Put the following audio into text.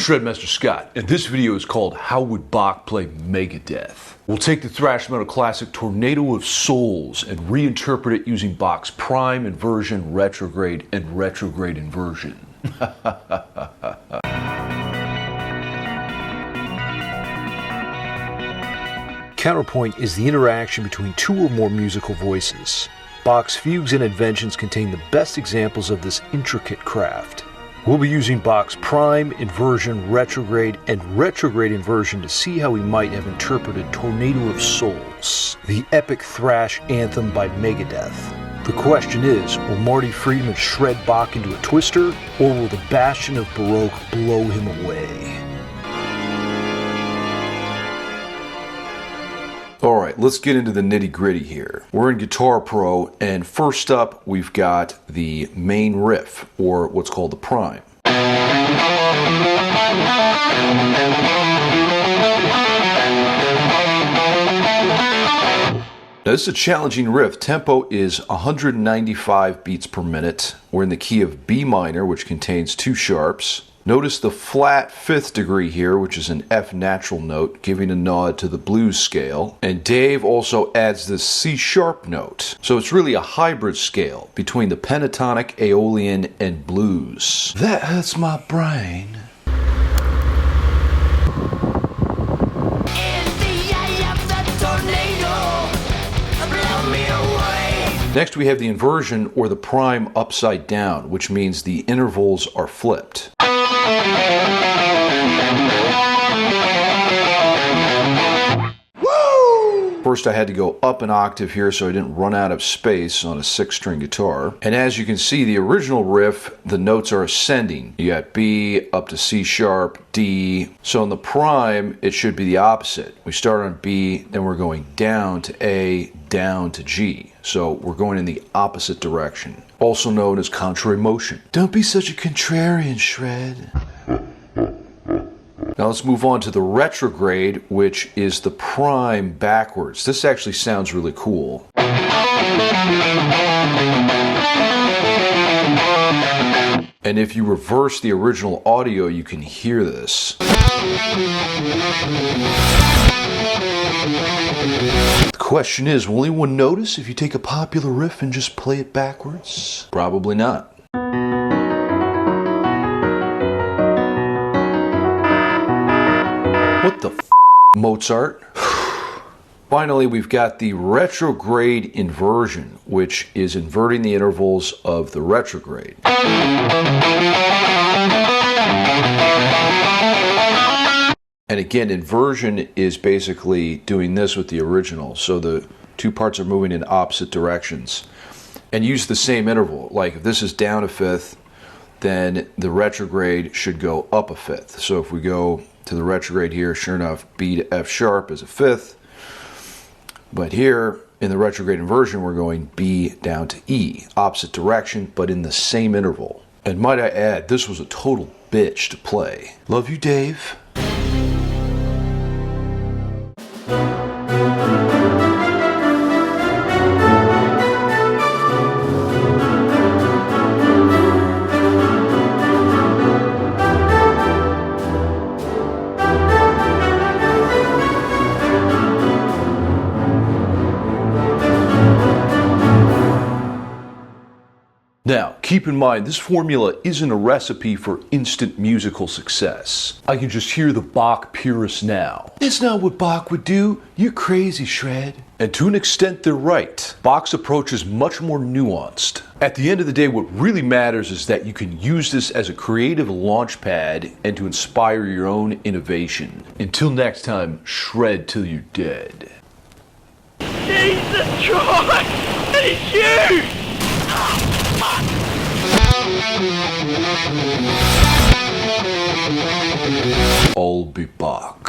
Shredmaster Scott, and this video is called How Would Bach Play Megadeth? We'll take the thrash metal classic Tornado of Souls and reinterpret it using Bach's prime, inversion, retrograde, and retrograde inversion. Counterpoint is the interaction between two or more musical voices. Bach's fugues and inventions contain the best examples of this intricate craft. We'll be using Bach's prime, inversion, retrograde, and retrograde inversion to see how he might have interpreted Tornado of Souls, the epic thrash anthem by Megadeth. The question is, will Marty Friedman shred Bach into a twister, or will the bastion of Baroque blow him away? Alright, let's get into the nitty-gritty here. We're in Guitar Pro, and first up we've got the main riff, or what's called the prime. Now this is a challenging riff. Tempo is 195 beats per minute. We're in the key of B minor, which contains two sharps. Notice the flat 5th degree here, which is an F natural note, giving a nod to the blues scale. And Dave also adds this C sharp note. So it's really a hybrid scale between the pentatonic, Aeolian, and blues. That hurts my brain. Next we have the inversion, or the prime upside down, which means the intervals are flipped. First I had to go up an octave here so I didn't run out of space on a 6-string guitar. And as you can see, the original riff, the notes are ascending. You got B up to C sharp, D. So in the prime, it should be the opposite. We start on B, then we're going down to A, down to G. So we're going in the opposite direction, also known as contrary motion. Don't be such a contrarian, Shred. Now let's move on to the retrograde, which is the prime backwards. This actually sounds really cool. And if you reverse the original audio, you can hear this. The question is, will anyone notice if you take a popular riff and just play it backwards? Probably not. What the f***, Mozart? Finally, we've got the retrograde inversion, which is inverting the intervals of the retrograde. And again, inversion is basically doing this with the original. So the two parts are moving in opposite directions. And use the same interval. Like if this is down a 5th, then the retrograde should go up a 5th. So if we go to the retrograde here, sure enough, B to F sharp is a 5th. But here, in the retrograde inversion, we're going B down to E. Opposite direction, but in the same interval. And might I add, this was a total bitch to play. Love you, Dave. Now, keep in mind, this formula isn't a recipe for instant musical success. I can just hear the Bach purists now. It's not what Bach would do. You're crazy, Shred. And to an extent, they're right. Bach's approach is much more nuanced. At the end of the day, what really matters is that you can use this as a creative launch pad and to inspire your own innovation. Until next time, shred till you're dead. Jesus Christ! It's you! I'll be back.